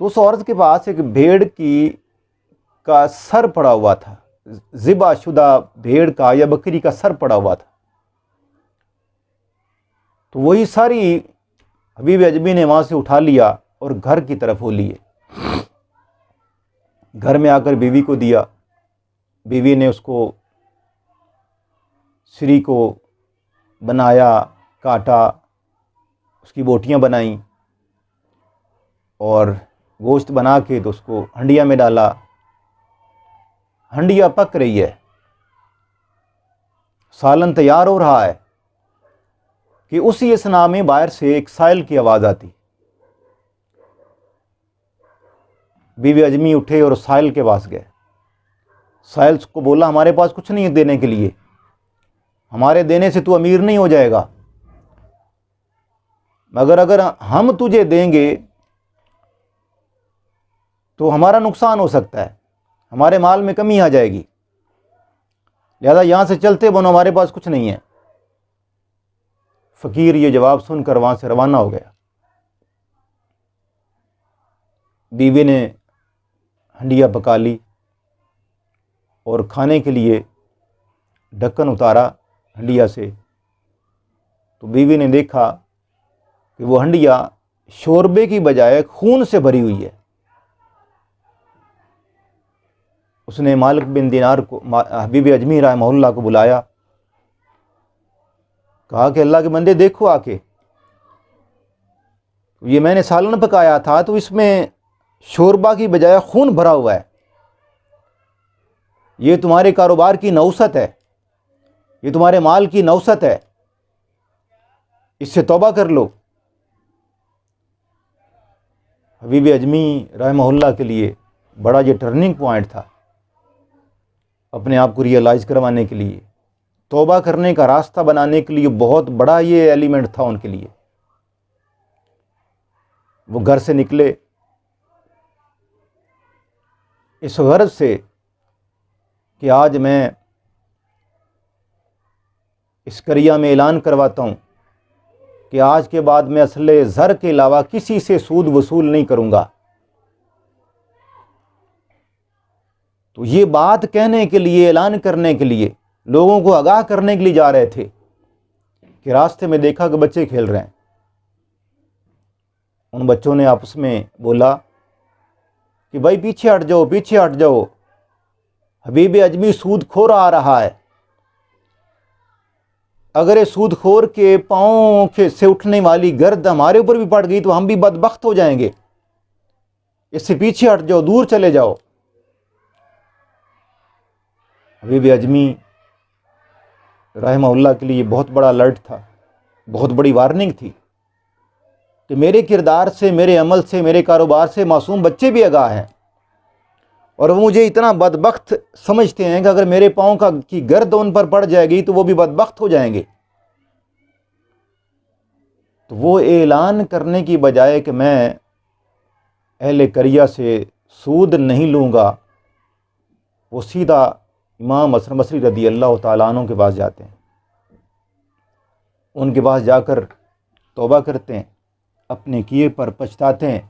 تو اس عورت کے پاس ایک بھیڑ کا سر پڑا ہوا تھا، ذبح شدہ بھیڑ کا یا بکری کا سر پڑا ہوا تھا. تو وہی ساری حبیب اجمی نے وہاں سے اٹھا لیا اور گھر کی طرف ہو لیے. گھر میں آ کر بیوی کو دیا. بیوی نے اس کو سری کو بنایا، کاٹا، اس کی بوٹیاں بنائیں اور گوشت بنا کے تو اس کو ہنڈیا میں ڈالا. ہنڈیا پک رہی ہے، سالن تیار ہو رہا ہے کہ اسی اثناء میں باہر سے ایک سائل کی آواز آتی. بیوی اجمی اٹھے اور سائل کے پاس گئے. سائل کو بولا ہمارے پاس کچھ نہیں ہے دینے کے لیے، ہمارے دینے سے تو امیر نہیں ہو جائے گا، مگر اگر ہم تجھے دیں گے تو ہمارا نقصان ہو سکتا ہے، ہمارے مال میں کمی آ جائے گی، لہذا یہاں سے چلتے بنو، ہمارے پاس کچھ نہیں ہے. فقیر یہ جواب سن کر وہاں سے روانہ ہو گیا. بیوی نے ہنڈیا پکا لی اور کھانے کے لیے ڈھکن اتارا ہنڈیا سے. تو بیوی نے دیکھا کہ وہ ہنڈیا شوربے کی بجائے خون سے بھری ہوئی ہے. اس نے مالک بن دینار کو، حبیب اجمی رحمہ اللہ کو بلایا، کہا کہ اللہ کے بندے دیکھو آ کے، یہ میں نے سالن پکایا تھا تو اس میں شوربہ کی بجائے خون بھرا ہوا ہے، یہ تمہارے کاروبار کی نوست ہے، یہ تمہارے مال کی نوست ہے، اس سے توبہ کر لو. حبیب اجمی رحمہ اللہ کے لیے بڑا یہ ٹرننگ پوائنٹ تھا، اپنے آپ کو ریئلائز کروانے کے لیے، توبہ کرنے کا راستہ بنانے کے لیے بہت بڑا یہ ایلیمنٹ تھا ان کے لیے. وہ گھر سے نکلے اس غرض سے کہ آج میں اس قریہ میں اعلان کرواتا ہوں کہ آج کے بعد میں اصل زر کے علاوہ کسی سے سود وصول نہیں کروں گا. تو یہ بات کہنے کے لیے، اعلان کرنے کے لیے، لوگوں کو آگاہ کرنے کے لیے جا رہے تھے کہ راستے میں دیکھا کہ بچے کھیل رہے ہیں. ان بچوں نے آپس میں بولا کہ بھائی پیچھے ہٹ جاؤ، پیچھے ہٹ جاؤ، حبیب اجمی سود خور آ رہا ہے، اگر یہ سود خور کے پاؤں سے اٹھنے والی گرد ہمارے اوپر بھی پڑ گئی تو ہم بھی بدبخت ہو جائیں گے، اس سے پیچھے ہٹ جاؤ، دور چلے جاؤ. حبیب اجمی رحمہ اللہ کے لیے بہت بڑا الرٹ تھا، بہت بڑی وارننگ تھی کہ میرے کردار سے، میرے عمل سے، میرے کاروبار سے معصوم بچے بھی آگاہ ہیں، اور وہ مجھے اتنا بدبخت سمجھتے ہیں کہ اگر میرے پاؤں کی گرد ان پر پڑ جائے گی تو وہ بھی بدبخت ہو جائیں گے. تو وہ اعلان کرنے کی بجائے کہ میں اہل قریہ سے سود نہیں لوں گا، وہ سیدھا امام حسن بصری رضی اللہ تعالیٰ عنہ کے پاس جاتے ہیں. ان کے پاس جا کر توبہ کرتے ہیں، اپنے کیے پر پچھتاتے ہیں،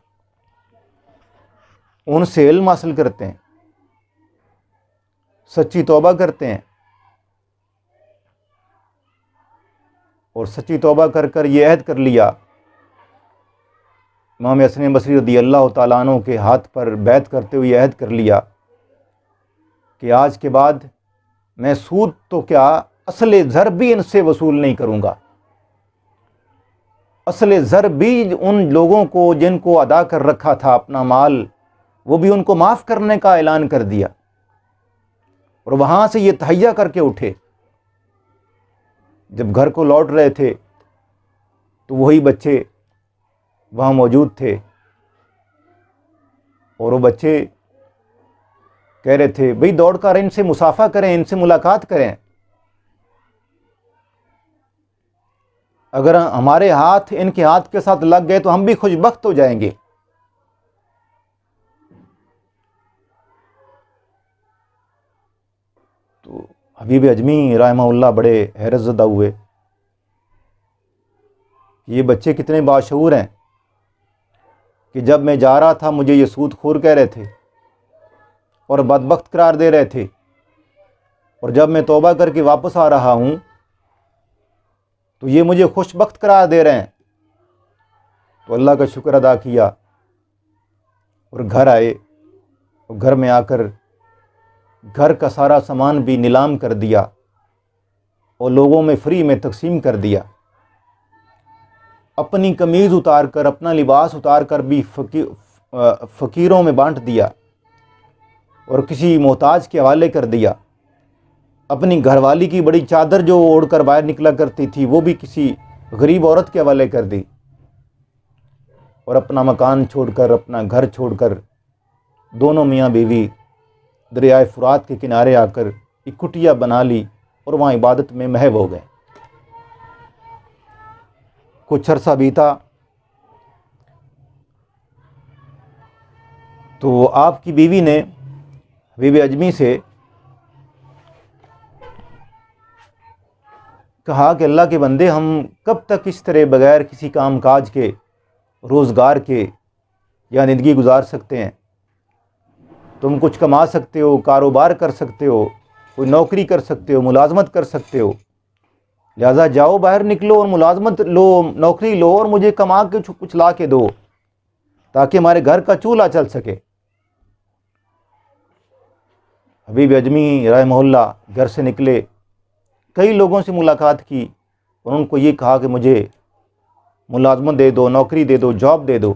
ان سے علم حاصل کرتے ہیں، سچی توبہ کرتے ہیں، اور سچی توبہ کر کر یہ عہد کر لیا، امام حسن بصری رضی اللہ تعالیٰ عنہ کے ہاتھ پر بیعت کرتے ہوئے عہد کر لیا کہ آج کے بعد میں سود تو کیا، اصل زر بھی ان سے وصول نہیں کروں گا. اصل زر بھی ان لوگوں کو جن کو ادا کر رکھا تھا اپنا مال، وہ بھی ان کو معاف کرنے کا اعلان کر دیا. اور وہاں سے یہ تہیا کر کے اٹھے. جب گھر کو لوٹ رہے تھے تو وہی بچے وہاں موجود تھے، اور وہ بچے کہہ رہے تھے بھئی دوڑ کر ان سے مصافحہ کریں، ان سے ملاقات کریں، اگر ہمارے ہاتھ ان کے ہاتھ کے ساتھ لگ گئے تو ہم بھی خوش بخت ہو جائیں گے. تو حبیب اجمی رحمہ اللہ بڑے حیرت زدہ ہوئے، یہ بچے کتنے باشعور ہیں، کہ جب میں جا رہا تھا مجھے یہ سود خور کہہ رہے تھے اور بدبخت قرار دے رہے تھے، اور جب میں توبہ کر کے واپس آ رہا ہوں تو یہ مجھے خوش بخت قرار دے رہے ہیں۔ تو اللہ کا شکر ادا کیا اور گھر آئے، اور گھر میں آ کر گھر کا سارا سامان بھی نیلام کر دیا اور لوگوں میں فری میں تقسیم کر دیا۔ اپنی قمیض اتار کر، اپنا لباس اتار کر بھی فقیروں میں بانٹ دیا اور کسی محتاج کے حوالے کر دیا۔ اپنی گھر والی کی بڑی چادر جو اوڑھ کر باہر نکلا کرتی تھی وہ بھی کسی غریب عورت کے حوالے کر دی، اور اپنا مکان چھوڑ کر، اپنا گھر چھوڑ کر دونوں میاں بیوی دریائے فرات کے کنارے آ کر ایک کٹیا بنا لی اور وہاں عبادت میں محو ہو گئے۔ کچھ عرصہ بیتا تو آپ کی بیوی نے حبیب اجمی سے کہا کہ اللہ کے بندے، ہم کب تک اس طرح بغیر کسی کام کاج کے، روزگار کے یا زندگی گزار سکتے ہیں؟ تم کچھ کما سکتے ہو، کاروبار کر سکتے ہو، کوئی نوکری کر سکتے ہو، ملازمت کر سکتے ہو، لہٰذا جاؤ باہر نکلو اور ملازمت لو، نوکری لو اور مجھے کما کے کچھ لا کے دو تاکہ ہمارے گھر کا چولہا چل سکے۔ حبیب اجمی رحمہ اللہ گھر سے نکلے، کئی لوگوں سے ملاقات کی اور ان کو یہ کہا کہ مجھے ملازمت دے دو، نوکری دے دو، جاب دے دو،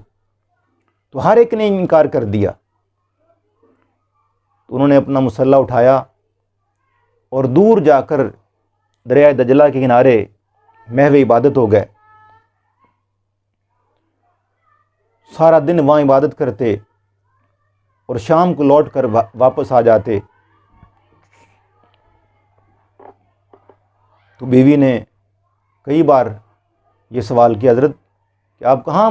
تو ہر ایک نے انکار کر دیا۔ تو انہوں نے اپنا مسلح اٹھایا اور دور جا کر دریائے دجلہ کے کنارے محو عبادت ہو گئے۔ سارا دن وہاں عبادت کرتے اور شام کو لوٹ کر واپس آ جاتے۔ تو بیوی نے کئی بار یہ سوال کیا، حضرت کہ آپ کہاں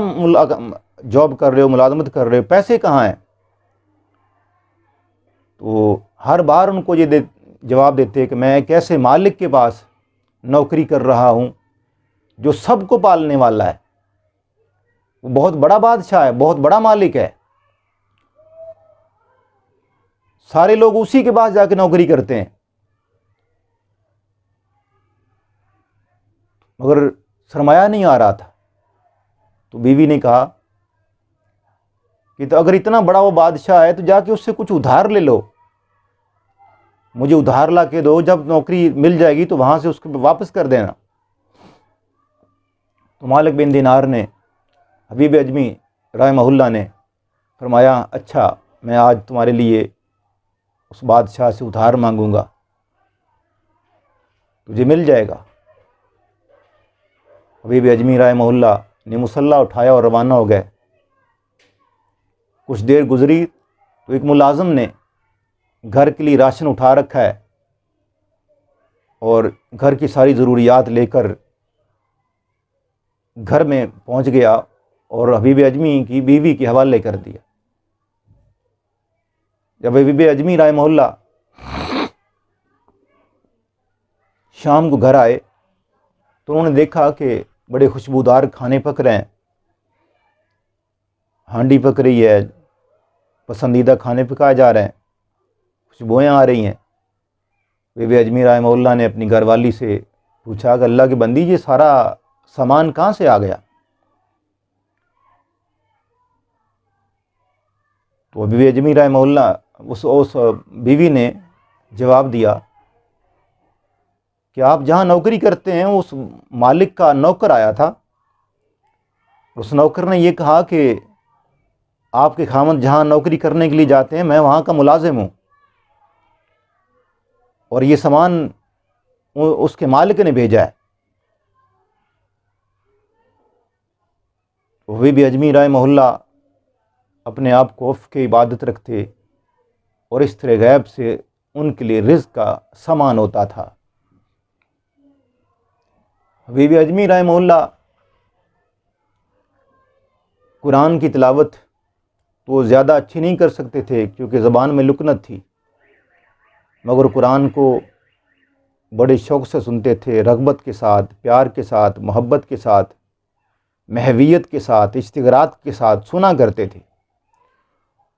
جاب کر رہے ہو، ملازمت کر رہے ہو، پیسے کہاں ہیں؟ تو ہر بار ان کو یہ جواب دیتے کہ میں ایک ایسے مالک کے پاس نوکری کر رہا ہوں جو سب کو پالنے والا ہے، وہ بہت بڑا بادشاہ ہے، بہت بڑا مالک ہے، سارے لوگ اسی کے پاس جا کے نوکری کرتے ہیں، مگر سرمایہ نہیں آ رہا تھا۔ تو بیوی نے کہا کہ تو اگر اتنا بڑا وہ بادشاہ ہے تو جا کے اس سے کچھ ادھار لے لو، مجھے ادھار لا کے دو، جب نوکری مل جائے گی تو وہاں سے اس کو واپس کر دینا۔ تو مالک بن دینار نے، حبیب اجمی رحمہ اللہ نے فرمایا اچھا، میں آج تمہارے لیے اس بادشاہ سے ادھار مانگوں گا، تجھے مل جائے گا۔ حبیب اجمی رحمہ اللہ نے مسلح اٹھایا اور روانہ ہو گئے۔ کچھ دیر گزری تو ایک ملازم نے گھر کے لیے راشن اٹھا رکھا ہے اور گھر کی ساری ضروریات لے کر گھر میں پہنچ گیا اور حبیب اجمی کی بیوی کے حوالے کر دیا۔ جب حبیب اجمی رحمہ اللہ شام کو گھر آئے تو انہوں نے دیکھا کہ بڑے خوشبودار کھانے پک رہے ہیں، ہانڈی پک رہی ہے، پسندیدہ کھانے پکائے جا رہے ہیں، خوشبوئیں آ رہی ہیں۔ حبیب اجمی رحمہ اللہ نے اپنی گھر والی سے پوچھا کہ اللہ کی بندی یہ سارا سامان کہاں سے آ گیا؟ تو حبیب اجمی رحمہ اللہ اس بیوی نے جواب دیا کہ آپ جہاں نوکری کرتے ہیں اس مالک کا نوکر آیا تھا، اس نوکر نے یہ کہا کہ آپ کے خاوند جہاں نوکری کرنے کے لیے جاتے ہیں میں وہاں کا ملازم ہوں، اور یہ سامان اس کے مالک نے بھیجا ہے۔ حبیب اجمی رحمہ اللہ اپنے آپ کو عفو کی عبادت رکھتے اور اس طرح غیب سے ان کے لیے رزق کا سامان ہوتا تھا۔ حبیب اجمی رحمہ اللہ قرآن کی تلاوت تو زیادہ اچھی نہیں کر سکتے تھے کیونکہ زبان میں لکنت تھی، مگر قرآن کو بڑے شوق سے سنتے تھے، رغبت کے ساتھ، پیار کے ساتھ، محبت کے ساتھ، محویت کے ساتھ، استغراق کے ساتھ سنا کرتے تھے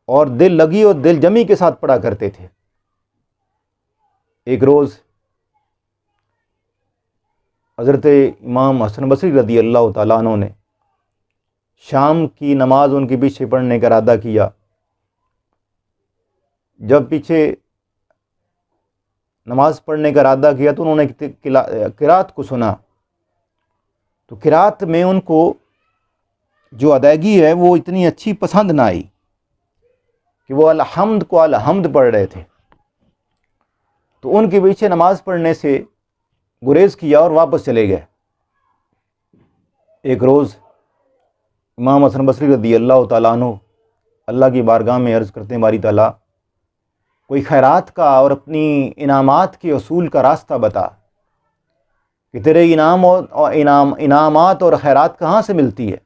اور دل لگی اور دل جمی کے ساتھ پڑھا کرتے تھے۔ ایک روز حضرت امام حسن بصری رضی اللہ تعالیٰ عنہ نے شام کی نماز ان کے پیچھے پڑھنے کا ارادہ کیا۔ جب پیچھے نماز پڑھنے کا ارادہ کیا تو انہوں نے قرات کو سنا، تو قرات میں ان کو جو ادائیگی ہے وہ اتنی اچھی پسند نہ آئی کہ وہ الحمد کو الحمد پڑھ رہے تھے، تو ان کے پیچھے نماز پڑھنے سے گریز کیا اور واپس چلے گئے۔ ایک روز امام حسن بصری رضی اللہ تعالیٰ عنہ اللہ کی بارگاہ میں عرض کرتے ہیں، باری تعالیٰ کوئی خیرات کا اور اپنی انعامات کے اصول کا راستہ بتا کہ تیرے انعامات اور خیرات کہاں سے ملتی ہے۔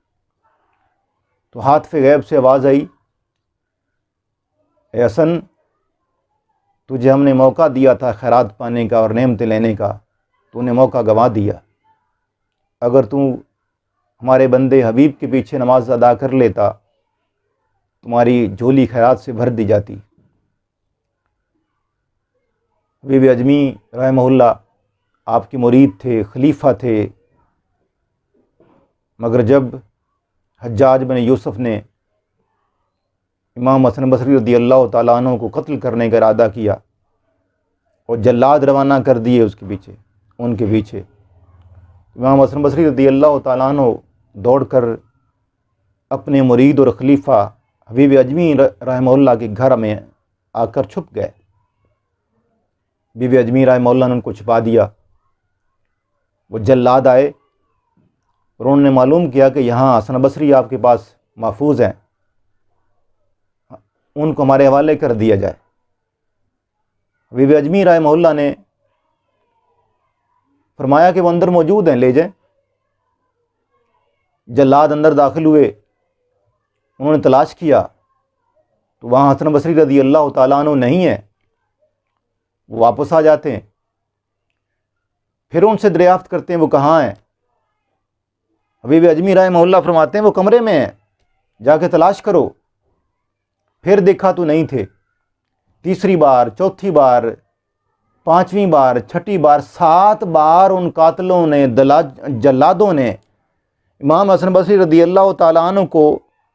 تو ہاتف غیب سے آواز آئی، اے حسن تجھے ہم نے موقع دیا تھا خیرات پانے کا اور نعمتیں لینے کا، تو نے موقع گنوا دیا۔ اگر تو ہمارے بندے حبیب کے پیچھے نماز ادا کر لیتا تمہاری جھولی خیرات سے بھر دی جاتی۔ حبیب اجمی رحمہ اللہ آپ کے مرید تھے، خلیفہ تھے، مگر جب حجاج بن یوسف نے امام حسن بصری رضی اللہ تعالیٰ عنہ کو قتل کرنے کا ارادہ کیا اور جلاد روانہ کر دیے ان کے پیچھے، امام حسن بصری رضی اللہ تعالیٰ عنہ دوڑ کر اپنے مرید اور خلیفہ حبیب اجمی رحمہ اللہ کے گھر میں آ کر چھپ گئے۔ حبیب اجمی رحمہ اللہ نے ان کو چھپا دیا۔ وہ جلاد آئے اور انہوں نے معلوم کیا کہ یہاں حسن بصری آپ کے پاس محفوظ ہیں، ان کو ہمارے حوالے کر دیا جائے۔ حبیب اجمی رحمہ اللہ نے فرمایا کہ وہ اندر موجود ہیں، لے جائیں۔ جلاد اندر داخل ہوئے، انہوں نے تلاش کیا تو وہاں حسن بصری رضی اللہ تعالیٰ عنہ نہیں ہے، وہ واپس آ جاتے ہیں۔ پھر ان سے دریافت کرتے ہیں وہ کہاں ہیں۔ حبیب اجمی رحمہ اللہ فرماتے ہیں وہ کمرے میں ہیں، جا کے تلاش کرو۔ پھر دیکھا تو نہیں تھے۔ تیسری بار، چوتھی بار، پانچویں بار، چھٹی بار، 7 بار ان قاتلوں نے، جلادوں نے امام حسن بصری رضی اللہ تعالیٰ عنہ کو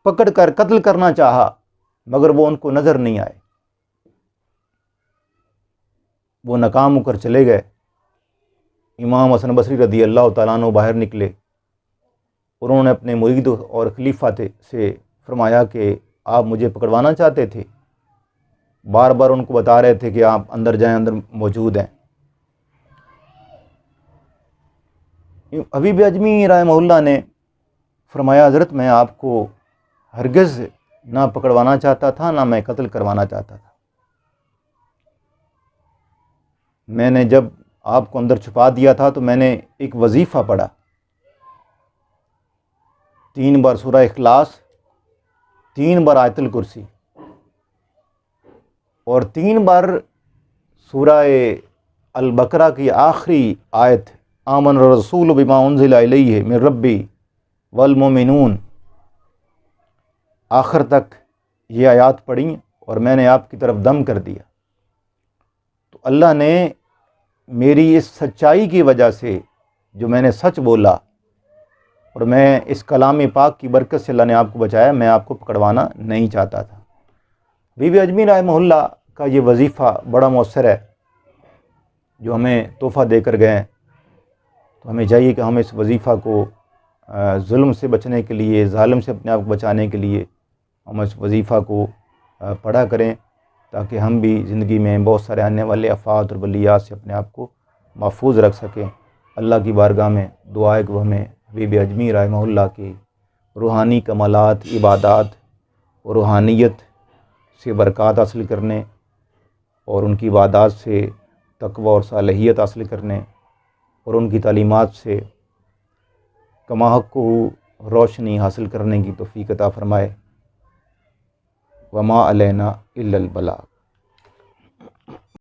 پکڑ کر قتل کرنا چاہا، مگر وہ ان کو نظر نہیں آئے، وہ ناکام ہو کر چلے گئے۔ امام حسن بصری رضی اللہ تعالیٰ عنہ باہر نکلے اور انہوں نے اپنے مرید اور خلیفہ سے فرمایا کہ آپ مجھے پکڑوانا چاہتے تھے، بار بار ان کو بتا رہے تھے کہ آپ اندر جائیں، اندر موجود ہیں۔ حبیب اجمی رحمہ اللہ نے فرمایا حضرت میں آپ کو ہرگز نہ پکڑوانا چاہتا تھا، نہ میں قتل کروانا چاہتا تھا۔ میں نے جب آپ کو اندر چھپا دیا تھا تو میں نے ایک وظیفہ پڑھا، 3 بار سورہ اخلاص، 3 بار آیت الکرسی اور 3 بار سورہ البقرہ کی آخری آیت آمن الرسول بما انزل الیہ من ربی والمؤمنون، آخر تک یہ آیات پڑھیں اور میں نے آپ کی طرف دم کر دیا۔ تو اللہ نے میری اس سچائی کی وجہ سے، جو میں نے سچ بولا اور میں اس کلام پاک کی برکت سے اللہ نے آپ کو بچایا، میں آپ کو پکڑوانا نہیں چاہتا تھا۔ بی بی اجمی رحمہ اللہ کا یہ وظیفہ بڑا مؤثر ہے جو ہمیں تحفہ دے کر گئے ہیں، تو ہمیں چاہیے کہ ہم اس وظیفہ کو ظلم سے بچنے کے لیے، ظالم سے اپنے آپ کو بچانے کے لیے ہم اس وظیفہ کو پڑھا کریں، تاکہ ہم بھی زندگی میں بہت سارے آنے والے آفات اور بلیات سے اپنے آپ کو محفوظ رکھ سکیں۔ اللہ کی بارگاہ میں دعا ہے کہ وہ ہمیں حبیب اجمی رحمہ اللہ کی روحانی کمالات، عبادات اور روحانیت سے برکات حاصل کرنے اور ان کی عبادات سے تقوی اور صالحیت حاصل کرنے اور ان کی تعلیمات سے کما حق روشنی حاصل کرنے کی توفیق عطا فرمائے۔ وما علینا الا البلاغ۔